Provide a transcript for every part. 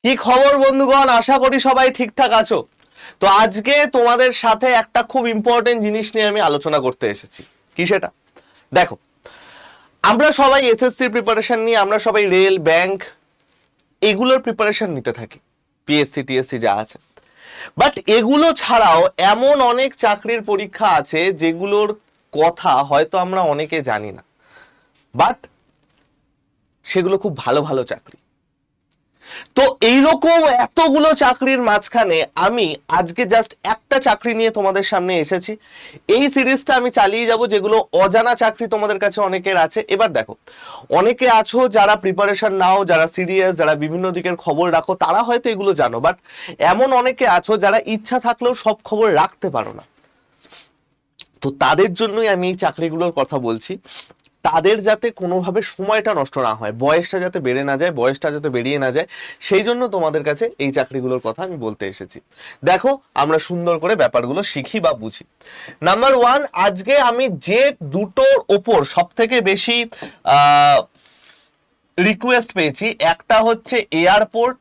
কি খবর বন্ধুগণ, আশা করি সবাই ঠিকঠাক আছো। তো আজকে তোমাদের সাথে একটা খুব ইম্পর্টেন্ট জিনিস নিয়ে আমি আলোচনা করতে এসেছি। কি সেটা? দেখো, আমরা সবাই এসএসসি প্রিপারেশন নিয়ে আমরা সবাই রেল, ব্যাংক এগুলোর প্রিপারেশন নিতে থাকি, পিএসসি টিএসসি যা আছে। বাট এগুলো ছাড়াও এমন অনেক চাকরির পরীক্ষা আছে যেগুলোর কথা হয়তো আমরা অনেকে জানি না, বাট সেগুলো খুব ভালো ভালো চাকরি। তো এইরকম এতগুলো চাকরির মাঝখানে আমি আজকে জাস্ট একটা চাকরি নিয়ে তোমাদের সামনে এসেছি। এই সিরিজটা আমি চালিয়ে যাব, যেগুলো অজানা চাকরি তোমাদের কাছে অনেকের আছে। এবার দেখো, অনেকে আছো যারা প্রিপারেশন নাও, যারা সিরিয়াস, যারা বিভিন্ন দিকের খবর রাখো, তারা হয়তো এগুলো জানো, বাট এমন অনেকে আছো যারা ইচ্ছা থাকলেও সব খবর রাখতে পারো না। তো তাদের জন্যই আমি এই চাকরিগুলোর কথা বলছি, তাদের যাতে কোনোভাবে সময়টা নষ্ট না হয়, বয়সটা যাতে বেড়ে না যায়, বয়সটা যাতে বেরিয়ে না যায়, সেই জন্য তোমাদের কাছে এই চাকরিগুলোর কথা আমি বলতে এসেছি। দেখো, আমরা সুন্দর করে ব্যাপারগুলো শিখি বা বুঝি। নাম্বার ওয়ান, আজকে আমি যে দুটোর ওপর সব থেকে বেশি রিকোয়েস্ট পেয়েছি, একটা হচ্ছে এয়ারপোর্ট,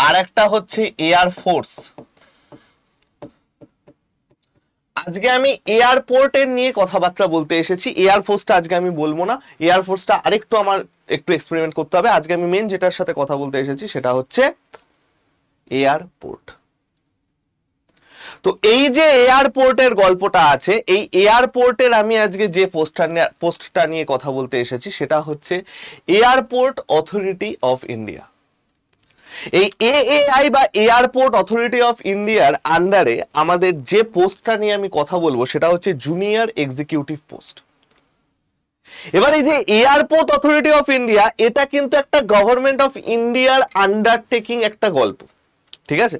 আর একটা হচ্ছে এয়ারফোর্স। আজকে আমি এয়ারপোর্টের নিয়ে কথাবার্তা বলতে এসেছি। এয়ারফোর্সটা আজকে আমি বলবো না, এয়ারফোর্সটা আরেকটু আমার একটু এক্সপেরিমেন্ট করতে হবে। আজকে আমি মেন যেটার সাথে কথা বলতে এসেছি সেটা হচ্ছে এয়ারপোর্ট। তো এই যে এয়ারপোর্টের গল্পটা আছে, এই এয়ারপোর্টের আমি আজকে যে পোস্টটা নিয়ে কথা বলতে এসেছি সেটা হচ্ছে এয়ারপোর্ট অথরিটি অফ ইন্ডিয়া। এই এএআই বা এয়ারপোর্ট অথরিটি অফ ইন্ডিয়ার আন্ডারে আমাদের যে পোস্টটা নিয়ে আমি কথা বলবো সেটা হচ্ছে জুনিয়র এক্সিকিউটিভ পোস্ট। এবার এই যে এয়ারপোর্ট অথরিটি অফ ইন্ডিয়া, এটা কিন্তু একটা গভর্নমেন্ট অফ ইন্ডিয়ার আন্ডারটেকিং একটা গল্প, ঠিক আছে?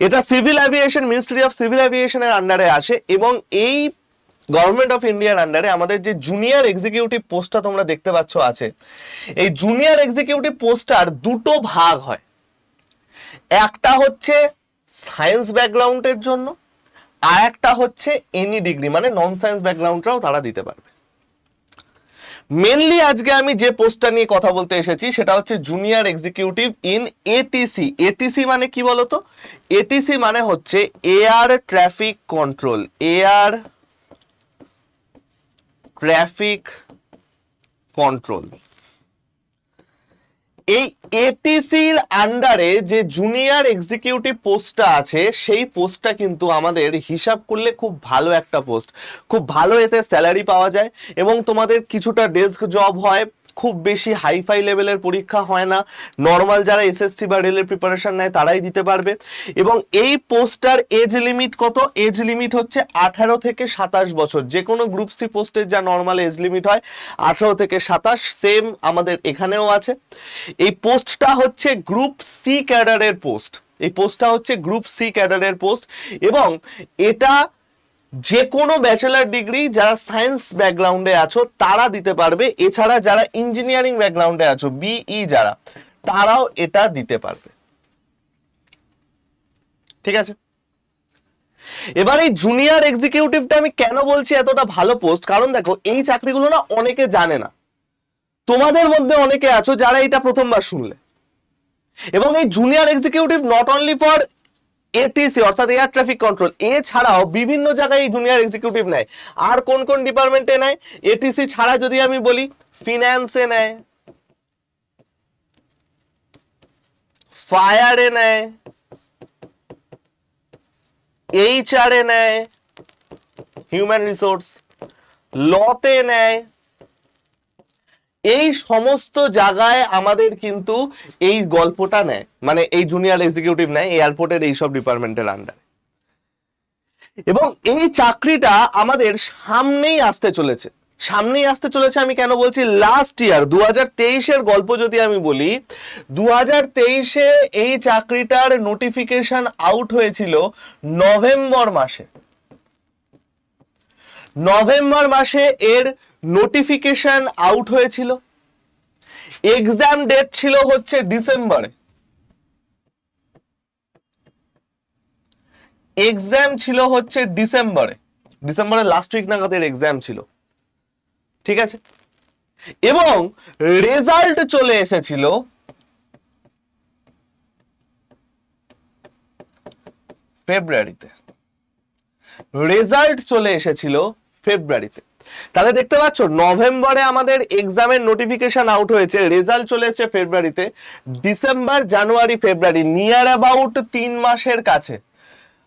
এটা civil aviation, ministry of civil অ্যাভিয়েশনের আন্ডারে আসে। এবং এই গভর্নমেন্ট অফ ইন্ডিয়ার আন্ডারে আমাদের যে জুনিয়র এক্সিকিউটিভ পোস্টটা তোমরা দেখতে পাচ্ছ আছে, এই জুনিয়র এক্সিকিউটিভ পোস্টটার দুটো ভাগ হয়। একটা হচ্ছে সায়েন্স ব্যাকগ্রাউন্ডের জন্য, আর একটা হচ্ছে এনি ডিগ্রি, মানে নন সায়েন্স ব্যাকগ্রাউন্ডটাও তারা দিতে পারবে। মেনলি আজকে আমি যে পোস্টটা নিয়ে কথা বলতে এসেছি সেটা হচ্ছে junior executive in ATC. ATC মানে কি বলতো? এটিসি মানে হচ্ছে air traffic control. Air traffic control. এই এটিসির আন্ডারে যে জুনিয়র এক্সিকিউটিভ পোস্টটা আছে, সেই পোস্টটা কিন্তু আমাদের হিসাব করলে খুব ভালো একটা পোস্ট। খুব ভালো এতে স্যালারি পাওয়া যায় এবং তোমাদের কিছুটা ডেস্ক জব হয়, খুব বেশি হাইফাই লেভেলের পরীক্ষা হয় না। নর্মাল যারা এসএসসি বা রেলের প্রিপারেশন নেয় তারাই দিতে পারবে। এবং এই পোস্টটার এজ লিমিট কত? এজ লিমিট হচ্ছে 18 থেকে 27 বছর। যে কোনো গ্রুপ সি পোস্টের যা নর্মাল এজ লিমিট হয় 18 থেকে 27, সেম আমাদের এখানেও আছে। এই পোস্টটা হচ্ছে গ্রুপ সি ক্যাডারের পোস্ট। এই পোস্টটা হচ্ছে গ্রুপ সি ক্যাডারের পোস্ট এবং এটা যে কোনো ব্যাচেলার ডিগ্রি যারা সায়েন্স ব্যাকগ্রাউন্ডে আছো তারা দিতে পারবে। এছাড়া যারা ইঞ্জিনিয়ারিং ব্যাকগ্রাউন্ডে আছো, বিই যারা, তারাও এটা দিতে পারবে, ঠিক আছে? এবার এই জুনিয়র এক্সিকিউটিভটা আমি কেন বলছি এতটা ভালো পোস্ট, কারণ দেখো এই চাকরিগুলো না অনেকে জানে না। তোমাদের মধ্যে অনেকে আছো যারা এটা প্রথমবার শুনলে। এবং এই junior executive not only for ATC অর্থাৎ এয়ার ট্রাফিক কন্ট্রোল, এছাড়াও বিভিন্ন জায়গায় এই জুনিয়র এক্সিকিউটিভ নেয়। আর কোন কোন ডিপার্টমেন্টে নেয়? এটিসি ছাড়া যদি আমি বলি, ফিন্যান্সে নেয়, ফায়ারে নেয়, এইচআর এ নেয়, হিউম্যান রিসোর্স, লতে নেয়। এই সমস্ত জায়গায় আমাদের কিন্তু এই গল্পটা নেয়, মানে এই জুনিয়র এক্সিকিউটিভ নেয় এয়ারপোর্টের এইসব ডিপার্টমেন্টের আন্ডারে। এবং এই চাকরিটা আমাদের সামনেই আসতে চলেছে। সামনেই আসতে চলেছে আমি কেন বলছি? লাস্ট ইয়ার 2023-এর গল্প যদি আমি বলি, 2023-এ এই চাকরিটার নোটিফিকেশন আউট হয়েছিল নভেম্বর মাসে। নভেম্বর মাসে এর নোটিফিকেশন আউট হয়েছিল। এক্সাম ডেট ছিল হচ্ছে ডিসেম্বরে। এক্সাম ছিল হচ্ছে ডিসেম্বরের লাস্ট উইক নাগাদ এর এক্সাম ছিল, ঠিক আছে? এবং রেজাল্ট চলে এসেছিল ফেব্রুয়ারিতে। রেজাল্ট চলে এসেছিল ফেব্রুয়ারিতে। তাহলে দেখতে পাচ্ছ নভেম্বরে আমাদের এক্সামের নোটিফিকেশন আউট হয়েছে, রেজাল্ট চলে এসেছে ফেব্রুয়ারিতে। December, January, February, near about 3 মাসের কাছে,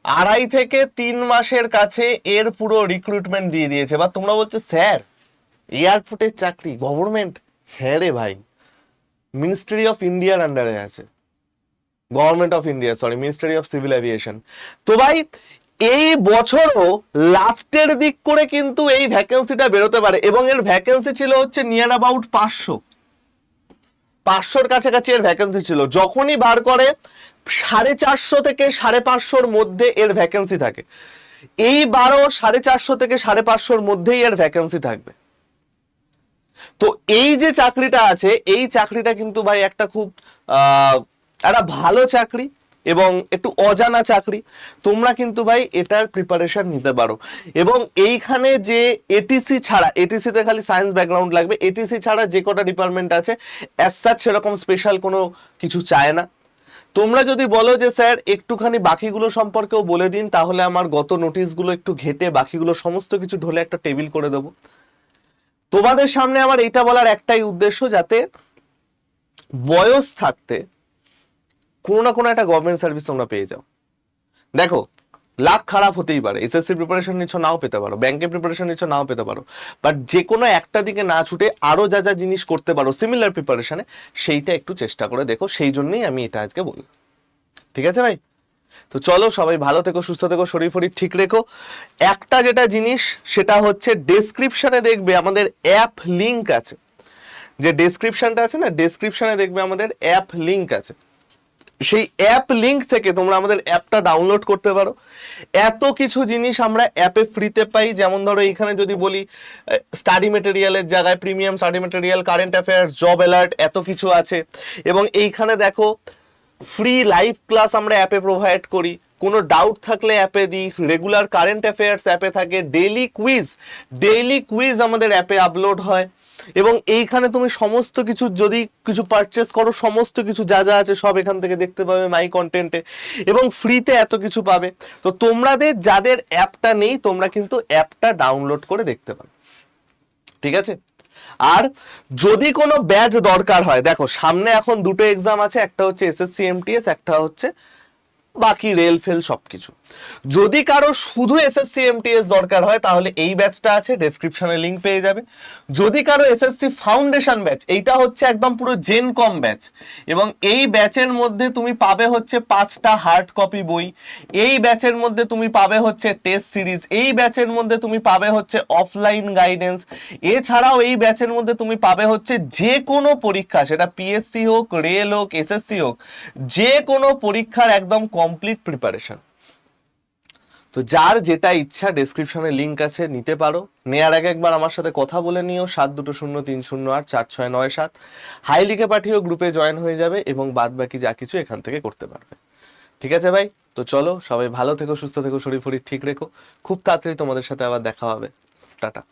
2.5 থেকে 3 মাসের কাছে এর পুরো রিক্রুটমেন্ট দিয়ে দিয়েছে। বা তোমরা বলছো স্যার এয়ারপোর্টের চাকরি গভর্নমেন্ট? হ্যাঁ রে ভাই, মিনিস্ট্রি অফ ইন্ডিয়ার আন্ডারে আছে, government of India, sorry, ministry of civil aviation. তো ভাই এই বছরও লাস্টের দিক করে কিন্তু এই ভ্যাকেন্সিটা বেরোতে পারে, এবং এর ভ্যাকেন্সি ছিল হচ্ছে নিয়ার অ্যাবাউট 500-500-র কাছাকাছি এর ভ্যাকেন্সি ছিল। যখনই বার করে 450 থেকে 550-র মধ্যে এর ভ্যাকেন্সি থাকে। এইবারও 450 থেকে 550-র মধ্যেই এর ভ্যাকেন্সি থাকবে। তো এই যে চাকরিটা আছে, এই চাকরিটা কিন্তু ভাই একটা খুব একটা ভালো চাকরি এবং একটু অজানা চাকরি। তোমরা কিন্তু ভাই এটার প্রিপারেশন নিতে পারো। এবং এইখানে যে এটিসি ছাড়া, এটিসিতে খালি সায়েন্স ব্যাকগ্রাউন্ড লাগবে, এটিসি ছাড়া যে কটা ডিপার্টমেন্ট আছে অ্যাজ সাচ সেরকম স্পেশাল কোনো কিছু চায় না। তোমরা যদি বলো যে স্যার একটুখানি বাকিগুলো সম্পর্কেও বলে দিন, তাহলে আমার গত নোটিশগুলো একটু ঘেটে বাকিগুলো সমস্ত কিছু ঢলে একটা টেবিল করে দেবো। তোমাদের সামনে আমার এইটা বলার একটাই উদ্দেশ্য, যাতে বয়স থাকতে কোনো না কোনো একটা গভর্নমেন্ট সার্ভিস তোমরা পেয়ে যাও। দেখো লাখ খারাপ হতেই পারে, এসএসসি প্রিপারেশন নিচ্ছ নাও পেতে পারো, ব্যাংকের প্রিপারেশন নিচ্ছ নাও পেতে পারো, বাট যে কোনো একটা দিকে না ছুটে আরো যা যা জিনিস করতে পারো সিমিলার প্রিপারেশনে, সেইটা একটু চেষ্টা করে দেখো। সেই জন্যই আমি এটা আজকে বলি। ঠিক আছে ভাই? তো চলো সবাই ভালো থেকো, সুস্থ থেকো, শরীর ফরীর ঠিক রেখো। একটা যেটা জিনিস সেটা হচ্ছে ডেসক্রিপশনে দেখবে আমাদের অ্যাপ লিংক আছে। যে ডেসক্রিপশনটা আছে না, ডেসক্রিপশনে দেখবে আমাদের অ্যাপ লিংক আছে। সেই অ্যাপ লিংক থেকে তোমরা আমাদের অ্যাপটা ডাউনলোড করতে পারো। এত কিছু জিনিস আমরা অ্যাপে ফ্রিতে পাই। যেমন ধরো এখানে যদি বলি স্টাডি মেটেরিয়ালের জায়গায় premium study material, current affairs, job alert, এত কিছু আছে। এবং এইখানে দেখো ফ্রি লাইভ ক্লাস আমরা অ্যাপে প্রোভাইড করি, কোনো ডাউট থাকলে অ্যাপে দিই, রেগুলার কারেন্ট অ্যাফেয়ার্স অ্যাপে থাকে, ডেইলি কুইজ আমাদের অ্যাপে আপলোড হয়। এবং এইখানে তুমি সমস্ত কিছু যদি কিছু পারচেস করো, সমস্ত কিছু যা যা আছে সব এখান থেকে দেখতে পাবে মাই কন্টেন্টে, এবং ফ্রিতে এত কিছু পাবে। তো তোমাদের যাদের অ্যাপটা নেই তোমরা কিন্তু অ্যাপটা ডাউনলোড করে দেখতে পাবে। ঠিক আছে? আর যদি কোনো ব্যাচ দরকার হয়, দেখো সামনে এখন দুটো এক্সাম আছে, একটা হচ্ছে এসএসসি এমটিএস, একটা হচ্ছে বাকি রেল ফেল সবকিছু। যদি কারো শুধু এসএসসি এমটিএস দরকার হয় তাহলে এই ব্যাচটা আছে, ডেসক্রিপশনে লিংক পেয়ে যাবে। যদি কারো এসএসসি ফাউন্ডেশন ব্যাচ, এইটা হচ্ছে একদম পুরো জেন কম ব্যাচ, এবং এই ব্যাচের মধ্যে তুমি পাবে হচ্ছে 5টা হার্ড কপি বই, এই ব্যাচের মধ্যে তুমি পাবে হচ্ছে টেস্ট সিরিজ, এই ব্যাচের মধ্যে তুমি পাবে হচ্ছে অফলাইন গাইডেন্স, এছাড়াও এই ব্যাচের মধ্যে তুমি পাবে হচ্ছে যে কোনো পরীক্ষা, সেটা পিএসসি হোক, রেল হোক, এসএসসি হোক, যে কোনো পরীক্ষার একদম কমপ্লিট প্রিপারেশন। তো যার যেটা ইচ্ছা ডেসক্রিপশনে লিংক আছে, নিতে পারো। নেয়ার আগে একবার আমার সাথে কথা বলে নিও, 7203084697। হাই লিখে পাঠিয়েও গ্রুপে জয়েন হয়ে যাবে, এবং বাদ বাকি যা কিছু এখান থেকে করতে পারবে। ঠিক আছে ভাই? তো চলো সবাই ভালো থেকো, সুস্থ থেকো, শরীর ফরীর ঠিক রেখো। খুব তাড়াতাড়ি তোমাদের সাথে আবার দেখা হবে। টাটা।